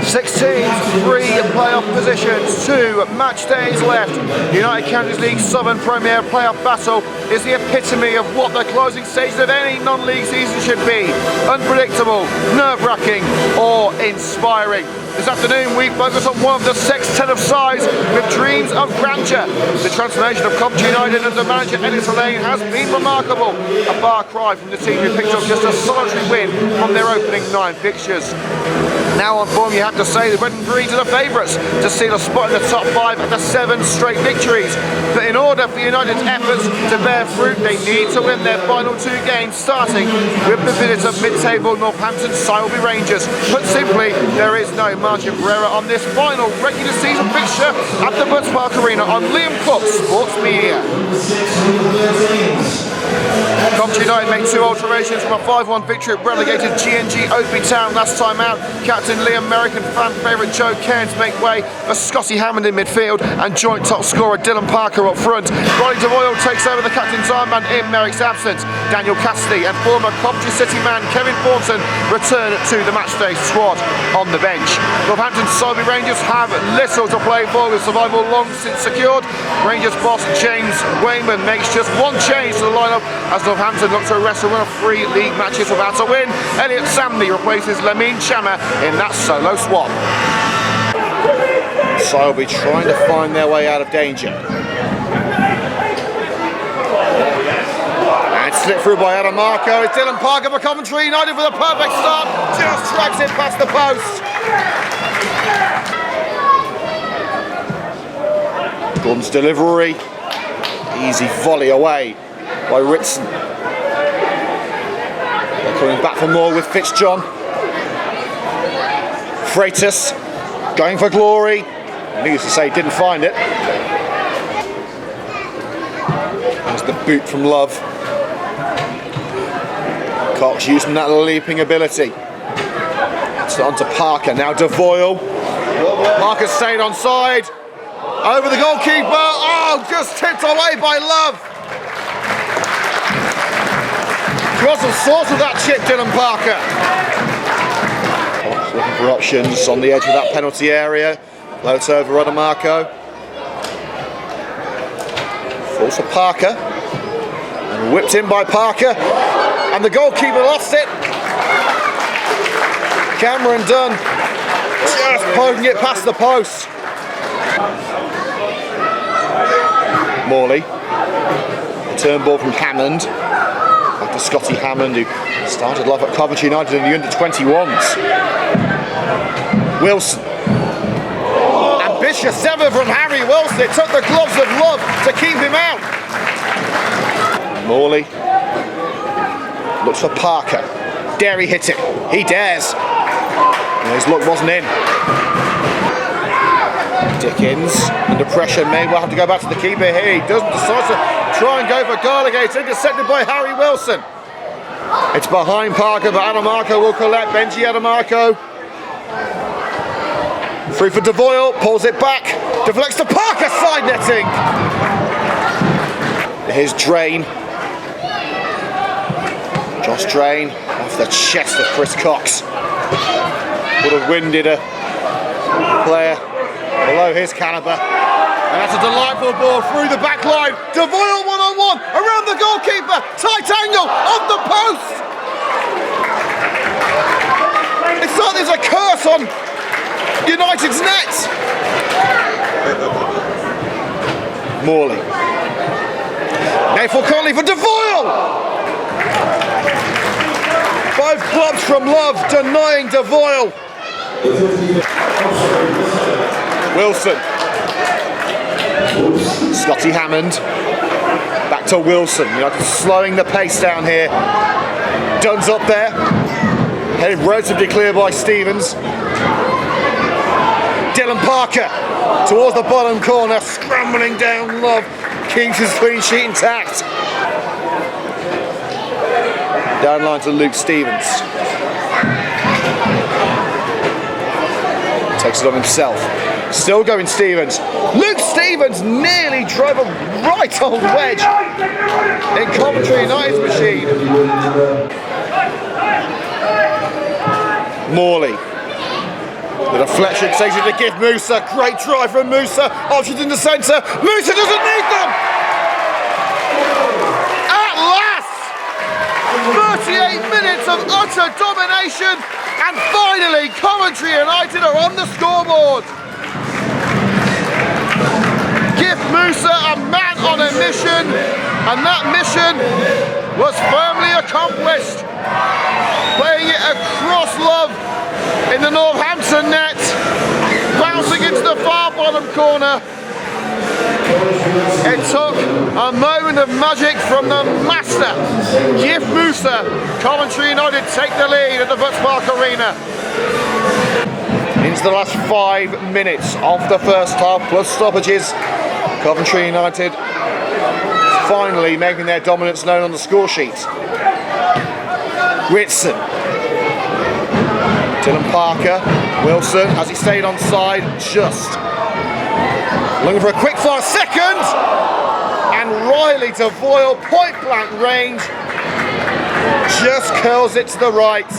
6 teams, 3 playoff positions, 2 match days left. United Counties League Southern Premier playoff battle is the epitome of what the closing stages of any non-league season should be. Unpredictable, nerve-wracking or inspiring. This afternoon we focus on one of the sextet of sides with dreams of grandeur. The transformation of Coventry United under manager Ellis Lane has been remarkable. A far cry from the team who picked up just a solitary win from their opening 9 fixtures. Now on form, you have to say the Red and Greens are the favourites to seal a spot in the top 5 after 7 straight victories. But in order for United's efforts to bear fruit, they need to win their final 2 games, starting with the visit of mid-table Northampton Sileby Rangers. Put simply, there is no margin for error on this final regular season fixture at the Butts Park Arena on Liam Cook Sports Media. Coventry United made 2 alterations from a 5-1 victory at relegated GNG Oadby Town last time out. Captain Liam Merrick and fan favourite Joe Cairns make way for Scotty Hammond in midfield and joint top scorer Dylan Parker up front. Ronnie Devoyle takes over the captain's armband in Merrick's absence. Daniel Cassidy and former Coventry City man Kevin Thornton return to the matchday squad on the bench. Northampton Sileby Rangers have little to play for with survival long since secured. Rangers boss James Wayman makes just 1 change to the lineup as Northampton look to arrest a run of 3 league matches without a win. Elliot Samney replaces Lamine Chama in that solo swap. Sileby trying to find their way out of danger. And slipped through by Adam Marco. It's Dylan Parker for Coventry United with a perfect start. Just tracks it past the post. Gunn's delivery. Easy volley away by Ritson. They're coming back for more with Fitzjohn. Freitas going for glory. Needless to say, didn't find it. There's the boot from Love. Cox using that leaping ability. It's on to Parker, now Devoyle. Parker stayed onside. Over the goalkeeper. Oh, just tipped away by Love. Got some sauce with that chip, Dylan Parker. Looking for options on the edge of that penalty area. Floats over Rodamarco. Falls for Parker. And whipped in by Parker. And the goalkeeper lost it. Cameron Dunn just poking it past the post. Morley. Return ball from Hammond. Back to Scotty Hammond, who started life at Coventry United in the under-21s. Wilson. Ambitious 7 from Harry Wilson. It took the gloves of Love to keep him out. Morley. Looks for Parker. Dare he hit it? He dares. And his look wasn't in. Dickens, under pressure, may well have to go back to the keeper here. He doesn't, decide to try and go for Garlick. It's intercepted by Harry Wilson. It's behind Parker, but Adamarco will collect. Benji Adamarco. Free for Devoyle, pulls it back, deflects to Parker, side netting. Here's Drain. Josh Drain off the chest of Chris Cox. Would have winded a player below his calibre. And that's a delightful ball through the back line. Devoyle 1-on-1 around the goalkeeper. Tight angle off the post. It's like there's a curse on United's net. Morley. Nathan Conley for Devoyle. 5 clubs from Love denying Devoyle. Wilson. Scotty Hammond. Back to Wilson. United slowing the pace down here. Dunn's up there. Headed relatively clear by Stevens. Dylan Parker towards the bottom corner, scrambling down Love. Keeps his clean sheet intact. Down line to Luke Stevens. Takes it on himself. Still going Stevens. Luke Stevens nearly drove a right old wedge in Coventry United's machine. Morley. The deflection takes it to give Musa. Great drive from Musa. Options in the centre. Musa doesn't need them. At last, 38 minutes of utter domination, and finally Coventry United are on the scoreboard. Give Musa a man on a mission, and that mission was firmly accomplished. Playing it across Love in the Northampton net, bouncing into the far bottom corner. It took a moment of magic from the master, Gif Musa. Coventry United take the lead at the Butts Park Arena. Into the last 5 minutes of the first half, plus stoppages. Coventry United finally making their dominance known on the score sheet. Whitson, Dylan Parker, Wilson, as he stayed onside, just looking for a quick fire second, and Riley to Voyle, point blank range, just curls it to the right.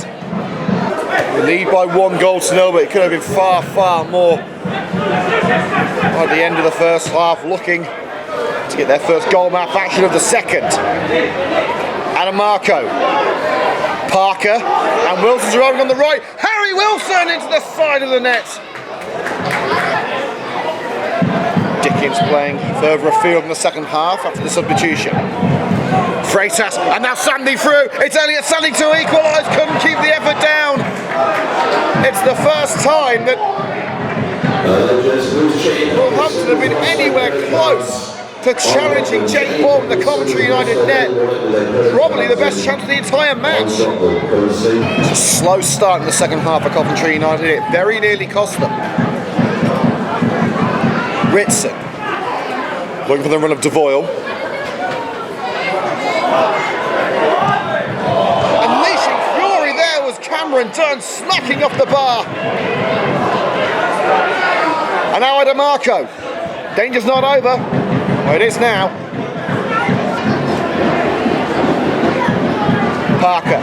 We lead by 1 goal to 0, but it could have been far, far more. At the end of the first half, looking to get their first goal map action of the second. Adamarco, Parker, and Wilson's arriving on the right. Harry Wilson into the side of the net. Dickens playing further afield in the second half after the substitution. Freitas, and now Sandy through. It's Elliot Sandy to equalise, couldn't keep the effort down. It's the first time that Northampton have been anywhere close to challenging Jake Ball in the Coventry United net. Probably the best chance of the entire match. It's a slow start in the second half for Coventry United. It very nearly cost them. Ritson looking for the run of De Voyle. Unleashing fury there was Cameron Dunn, smacking off the bar. And now Adamarco. Danger's not over. Well, it is now. Parker.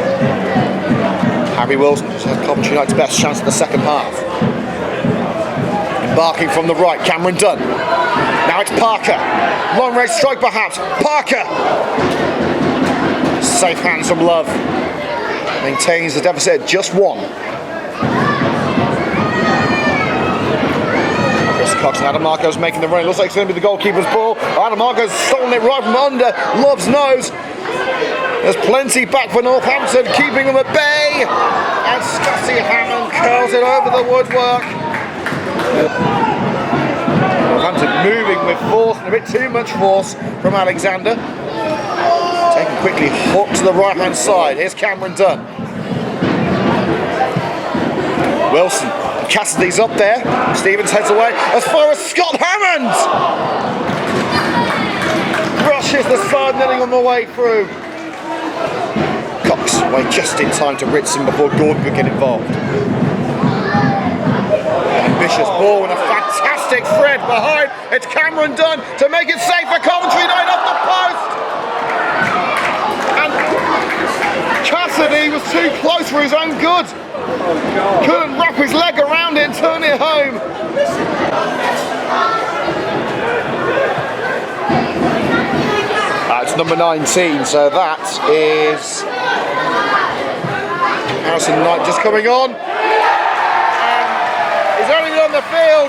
Harry Wilson has Coventry United's best chance of the second half. Embarking from the right, Cameron Dunn. Now it's Parker. Long range strike perhaps. Parker. Safe hands from Love. Maintains the deficit at just 1. Cox and Adamarco's making the run. It looks like it's going to be the goalkeeper's ball. Adamarco's stolen it right from under Love's nose. There's plenty back for Northampton, keeping them at bay. And Scotty Hammond curls it over the woodwork. Northampton moving with force, and a bit too much force from Alexander. Taken quickly, hook to the right hand side. Here's Cameron Dunn. Wilson. Cassidy's up there. Stevens heads away as far as Scott Hammond. Brushes the side netting on the way through. Cox away just in time to Ritson before Gordon could get involved. An ambitious ball and a fantastic thread behind. It's Cameron Dunn to make it safe for Coventry United off the post. And Cassidy was too close for his own good. Couldn't wrap his leg around it and turn it home. It's number 19, so that is Harrison Knight just coming on. He's only been on the field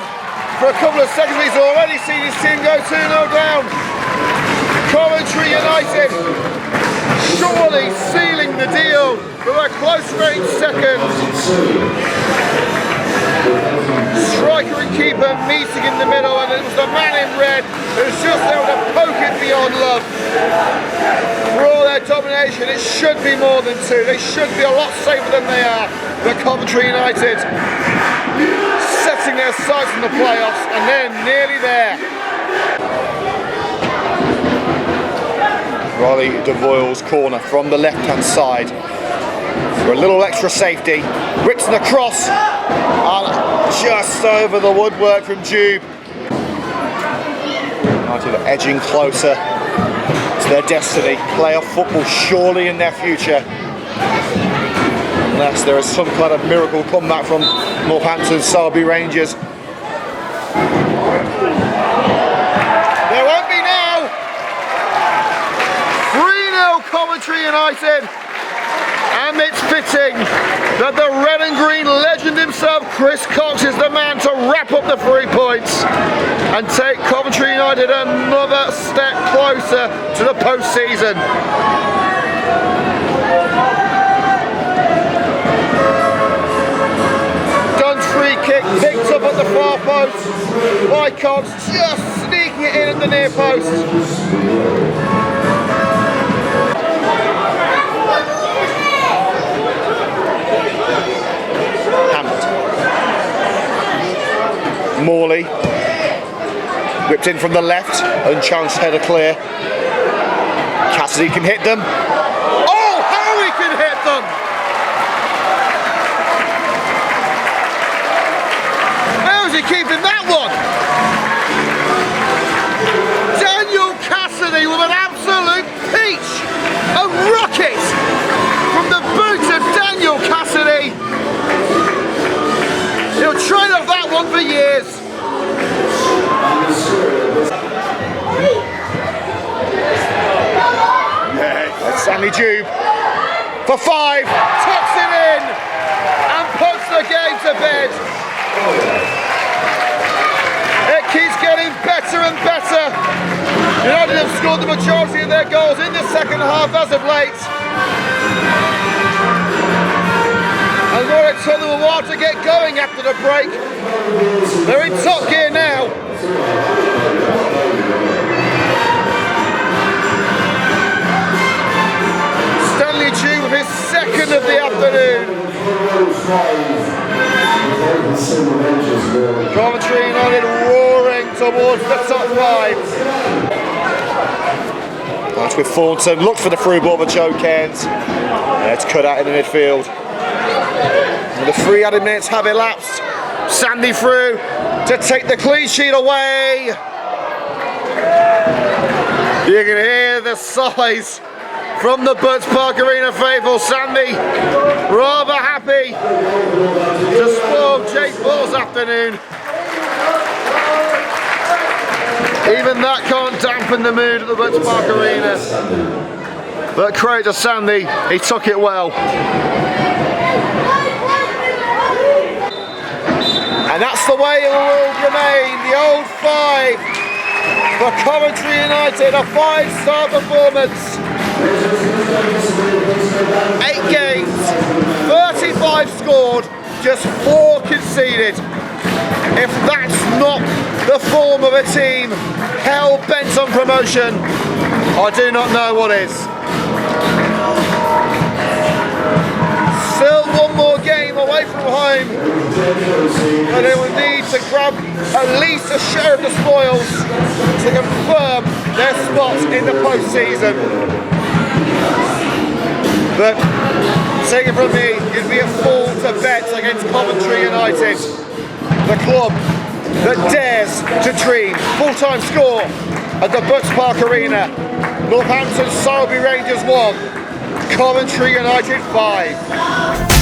for a couple of seconds, but he's already seen his team go 2-0 down. Coventry United surely sealing the deal with a close range second. Striker and keeper meeting in the middle, and it was the man in red who's just able to poke it beyond Love. For all their domination, it should be more than 2. They should be a lot safer than they are. But Coventry United setting their sights on the playoffs, and they're nearly there. Riley De Voiles corner from the left hand side for a little extra safety. Ritson across and just over the woodwork from Jube. United are edging closer to their destiny. Playoff football surely in their future. unless there is some kind of miracle comeback from Northampton Sileby Rangers. There won't be now. 3-0 Coventry United. And it's fitting that the red and green legend himself, Chris Cox, is the man to wrap up the 3 points and take Coventry United another step closer to the postseason. Dunn's free kick picked up at the far post by Cox, just sneaking it in at the near post. Morley whipped in from the left, unchanced header clear. Cassidy can hit them. Oh, how he can hit them! How's he keeping that one? Daniel Cassidy with an absolute peach, a rocket from the boots of Daniel Cassidy. He'll train off that one for years. That's Stanley Jube for 5, tucks it in and puts the game to bed. It keeps getting better and better. United have scored the majority of their goals in the second half as of late. And though it took them a while to get going after the break, they're in top gear now. Stanley Jube with his second of the afternoon. Coventry United roaring towards the top 5. That's with Thornton, looked for the through ball for Joe Cairns. It's cut out in the midfield. The 3 added minutes have elapsed. Sandy through to take the clean sheet away. You can hear the sighs from the Butts Park Arena faithful. Sandy rather happy to spoil Jake Ball's afternoon. Even that can't dampen the mood at the Butts Park Arena. But credit to Sandy, he took it well. And that's the way it will remain, the old 5 for Coventry United, a 5-star performance. 8 games, 35 scored, just 4 conceded. If that's not the form of a team hell-bent on promotion, I do not know what is. Still 1 more game away from home, and they will need to grab at least a share of the spoils to confirm their spot in the postseason. But take it from me, it'd be a fool to bet against Coventry United, the club that dares to dream. Full-time score at the Butts Park Arena. Northampton Sileby Rangers 1, Coventry United 5.